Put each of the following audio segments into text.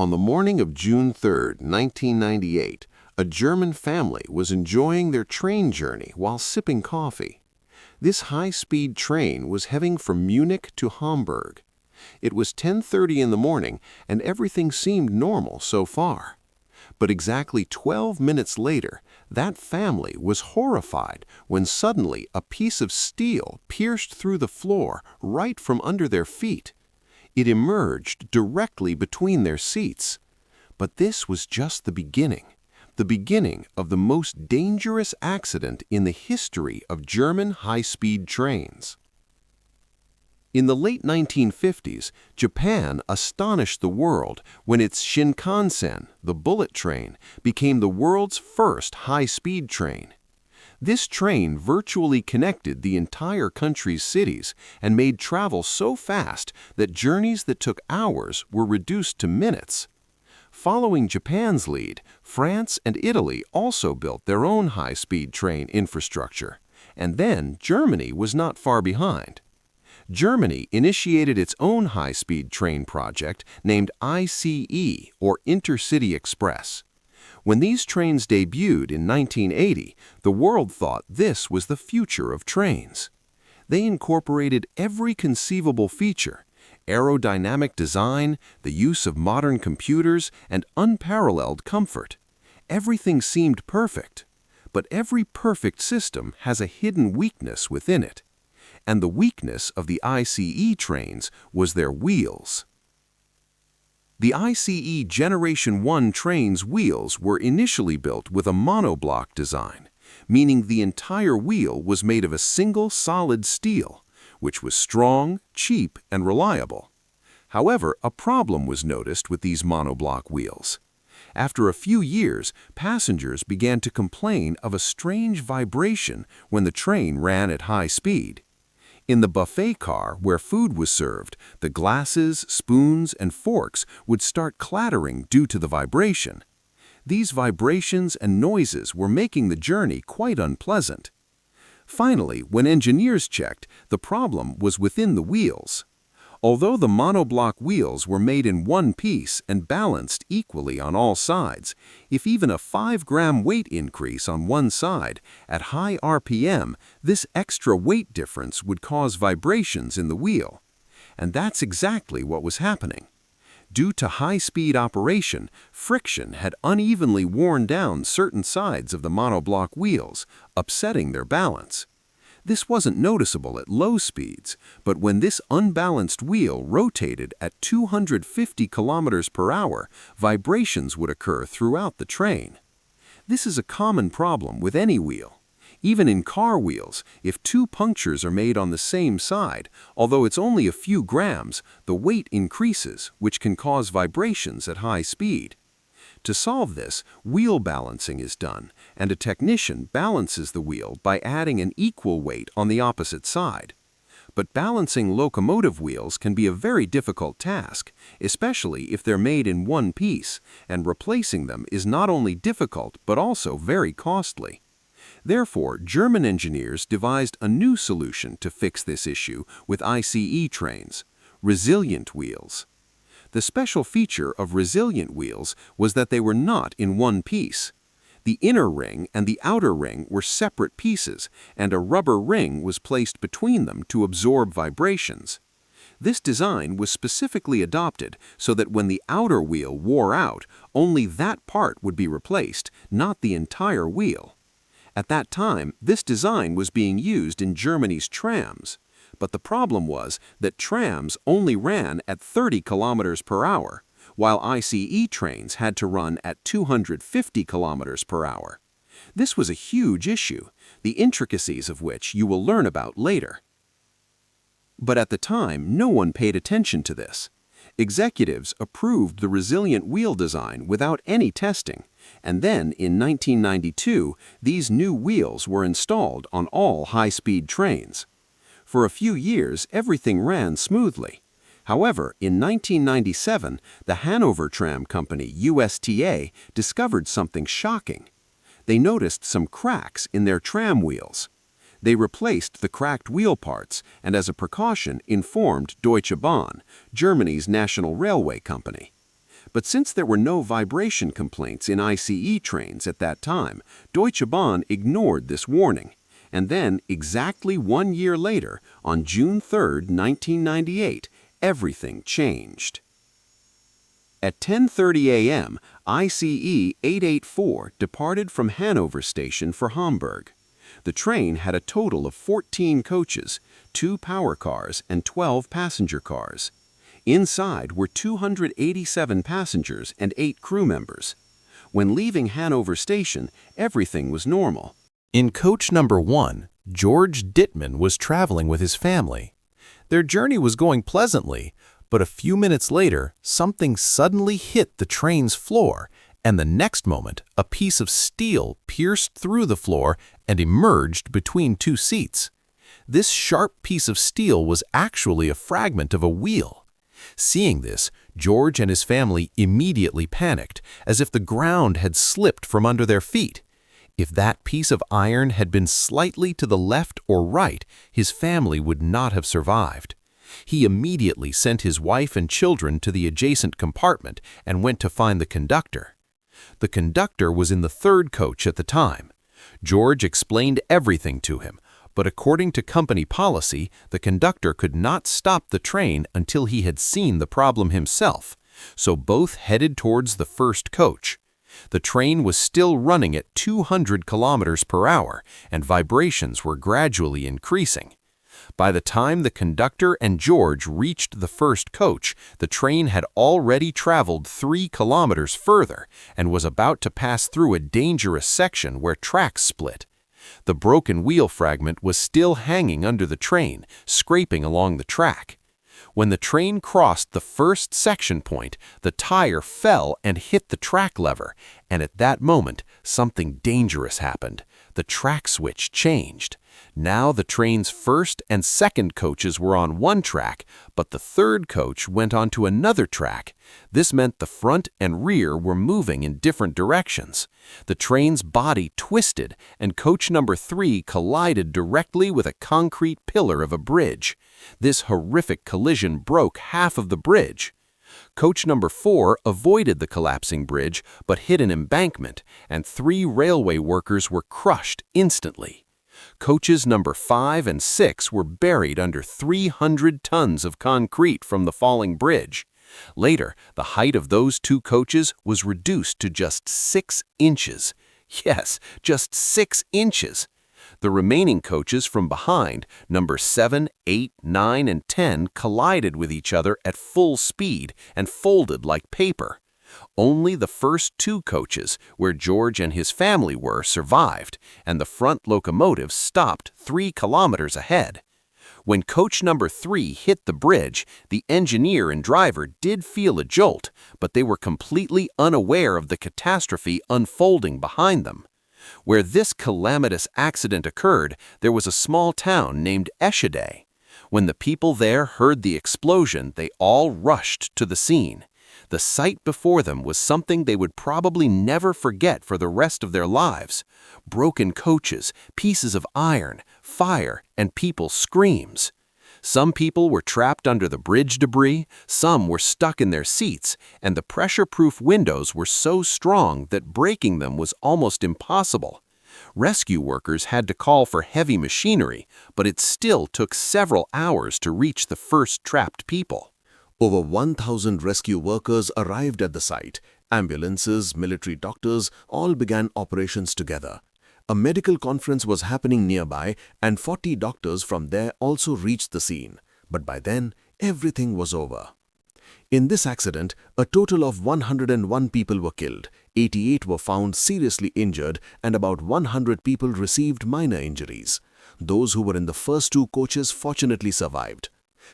On the morning of June 3, 1998, a German family was enjoying their train journey while sipping coffee. This high-speed train was heading from Munich to Hamburg. It was 10:30 in the morning, and everything seemed normal so far. But exactly 12 minutes later, that family was horrified when suddenly a piece of steel pierced through the floor right from under their feet. It emerged directly between their seats. But this was just the beginning of the most dangerous accident in the history of German high-speed trains. In the late 1950s, Japan astonished the world when its Shinkansen, the bullet train, became the world's first high-speed train. This train virtually connected the entire country's cities and made travel so fast that journeys that took hours were reduced to minutes. Following Japan's lead, France and Italy also built their own high-speed train infrastructure, and then Germany was not far behind. Germany initiated its own high-speed train project named ICE, or Intercity Express. When these trains debuted in 1980, the world thought this was the future of trains. They incorporated every conceivable feature: aerodynamic design, the use of modern computers, and unparalleled comfort. Everything seemed perfect. But every perfect system has a hidden weakness within it. And the weakness of the ICE trains was their wheels. The ICE Generation 1 train's wheels were initially built with a monoblock design, meaning the entire wheel was made of a single solid steel, which was strong, cheap, and reliable. However, a problem was noticed with these monoblock wheels. After a few years, passengers began to complain of a strange vibration when the train ran at high speed. In the buffet car where food was served, the glasses, spoons, and forks would start clattering due to the vibration. These vibrations and noises were making the journey quite unpleasant. Finally, when engineers checked, the problem was within the wheels. Although the monoblock wheels were made in one piece and balanced equally on all sides, if even a 5-gram weight increase on one side, at high RPM, this extra weight difference would cause vibrations in the wheel. And that's exactly what was happening. Due to high-speed operation, friction had unevenly worn down certain sides of the monoblock wheels, upsetting their balance. This wasn't noticeable at low speeds, but when this unbalanced wheel rotated at 250 kilometers per hour, vibrations would occur throughout the train. This is a common problem with any wheel. Even in car wheels, if 2 punctures are made on the same side, although it's only a few grams, the weight increases, which can cause vibrations at high speed. To solve this, wheel balancing is done, and a technician balances the wheel by adding an equal weight on the opposite side. But balancing locomotive wheels can be a very difficult task, especially if they're made in one piece, and replacing them is not only difficult but also very costly. Therefore, German engineers devised a new solution to fix this issue with ICE trains: resilient wheels. The special feature of resilient wheels was that they were not in one piece. The inner ring and the outer ring were separate pieces, and a rubber ring was placed between them to absorb vibrations. This design was specifically adopted so that when the outer wheel wore out, only that part would be replaced, not the entire wheel. At that time, this design was being used in Germany's trams. But the problem was that trams only ran at 30 kilometers per hour, while ICE trains had to run at 250 kilometers per hour. This was a huge issue, the intricacies of which you will learn about later. But at the time, no one paid attention to this. Executives approved the resilient wheel design without any testing, and then in 1992, these new wheels were installed on all high-speed trains. For a few years, everything ran smoothly. However, in 1997, the Hanover tram company, USTA, discovered something shocking. They noticed some cracks in their tram wheels. They replaced the cracked wheel parts and, as a precaution, informed Deutsche Bahn, Germany's national railway company. But since there were no vibration complaints in ICE trains at that time, Deutsche Bahn ignored this warning. And then, exactly 1 year later, on June 3, 1998, everything changed. At 10:30 a.m., ICE 884 departed from Hanover station for Hamburg. The train had a total of 14 coaches, 2 power cars, and 12 passenger cars. Inside were 287 passengers and 8 crew members. When leaving Hanover station, everything was normal. In coach number 1, George Dittman was traveling with his family. Their journey was going pleasantly, but a few minutes later, something suddenly hit the train's floor, and the next moment, a piece of steel pierced through the floor and emerged between 2 seats. This sharp piece of steel was actually a fragment of a wheel. Seeing this, George and his family immediately panicked, as if the ground had slipped from under their feet. If that piece of iron had been slightly to the left or right, his family would not have survived. He immediately sent his wife and children to the adjacent compartment and went to find the conductor. The conductor was in the 3rd coach at the time. George explained everything to him, but according to company policy, the conductor could not stop the train until he had seen the problem himself, so both headed towards the 1st coach. The train was still running at 200 kilometers per hour, and vibrations were gradually increasing. By the time the conductor and George reached the 1st coach, the train had already traveled 3 kilometers further and was about to pass through a dangerous section where tracks split. The broken wheel fragment was still hanging under the train, scraping along the track. When the train crossed the 1st section point, the tire fell and hit the track lever, and at that moment, something dangerous happened. The track switch changed. Now the train's 1st and 2nd coaches were on one track, but the 3rd coach went onto another track. This meant the front and rear were moving in different directions. The train's body twisted, and coach number 3 collided directly with a concrete pillar of a bridge. This horrific collision broke half of the bridge. Coach number 4 avoided the collapsing bridge but hit an embankment, and 3 railway workers were crushed instantly. Coaches number 5 and 6 were buried under 300 tons of concrete from the falling bridge. Later, the height of those 2 coaches was reduced to just 6 inches. Yes, just 6 inches. The remaining coaches from behind, number 7, 8, 9, and 10, collided with each other at full speed and folded like paper. Only the first 2 coaches, where George and his family were, survived, and the front locomotive stopped 3 kilometers ahead. When coach number 3 hit the bridge, the engineer and driver did feel a jolt, but they were completely unaware of the catastrophe unfolding behind them. Where this calamitous accident occurred, there was a small town named Eschede. When the people there heard the explosion, they all rushed to the scene. The sight before them was something they would probably never forget for the rest of their lives. Broken coaches, pieces of iron, fire, and people's screams. Some people were trapped under the bridge debris, some were stuck in their seats, and the pressure-proof windows were so strong that breaking them was almost impossible. Rescue workers had to call for heavy machinery, but it still took several hours to reach the first trapped people. Over 1,000 rescue workers arrived at the site. Ambulances, military doctors, all began operations together. A medical conference was happening nearby, and 40 doctors from there also reached the scene. But by then, everything was over. In this accident, a total of 101 people were killed, 88 were found seriously injured, and about 100 people received minor injuries. Those who were in the first 2 coaches fortunately survived.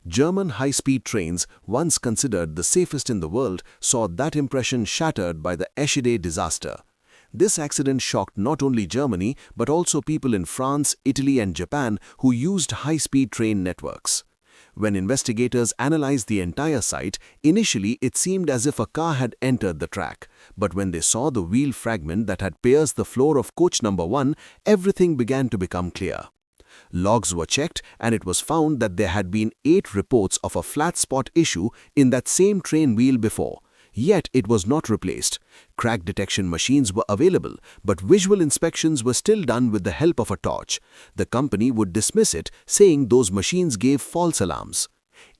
German high-speed trains, once considered the safest in the world, saw that impression shattered by the Eschede disaster. This accident shocked not only Germany, but also people in France, Italy, and Japan who used high-speed train networks. When investigators analyzed the entire site, initially it seemed as if a car had entered the track. But when they saw the wheel fragment that had pierced the floor of coach number 1, everything began to become clear. Logs were checked, and it was found that there had been 8 reports of a flat spot issue in that same train wheel before. Yet it was not replaced. Crack detection machines were available, but visual inspections were still done with the help of a torch. The company would dismiss it, saying those machines gave false alarms.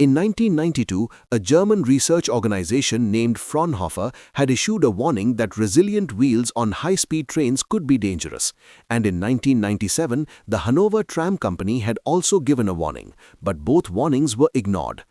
In 1992, a German research organization named Fraunhofer had issued a warning that resilient wheels on high-speed trains could be dangerous. And in 1997, the Hanover tram company had also given a warning, but both warnings were ignored.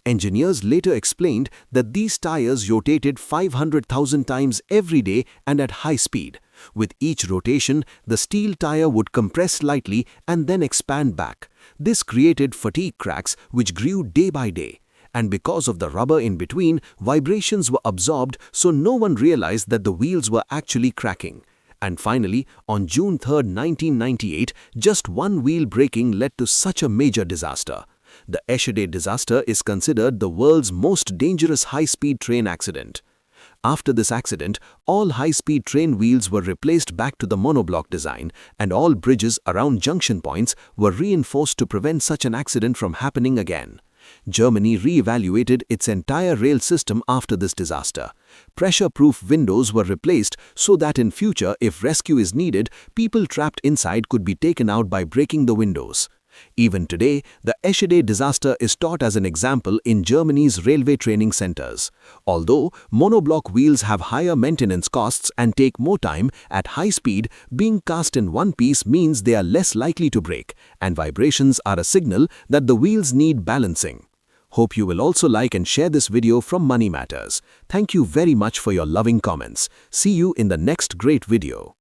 Engineers later explained that these tires rotated 500,000 times every day and at high speed. With each rotation, the steel tire would compress slightly and then expand back. This created fatigue cracks which grew day by day. And because of the rubber in between, vibrations were absorbed, so no one realized that the wheels were actually cracking. And finally, on June 3, 1998, just one wheel breaking led to such a major disaster. The Eschede disaster is considered the world's most dangerous high-speed train accident. After this accident, all high-speed train wheels were replaced back to the monoblock design, and all bridges around junction points were reinforced to prevent such an accident from happening again. Germany re-evaluated its entire rail system after this disaster. Pressure-proof windows were replaced so that in future, if rescue is needed, people trapped inside could be taken out by breaking the windows. Even today, the Eschede disaster is taught as an example in Germany's railway training centers. Although monoblock wheels have higher maintenance costs and take more time, at high speed, being cast in one piece means they are less likely to break, and vibrations are a signal that the wheels need balancing. Hope you will also like and share this video from Money Matters. Thank you very much for your loving comments. See you in the next great video.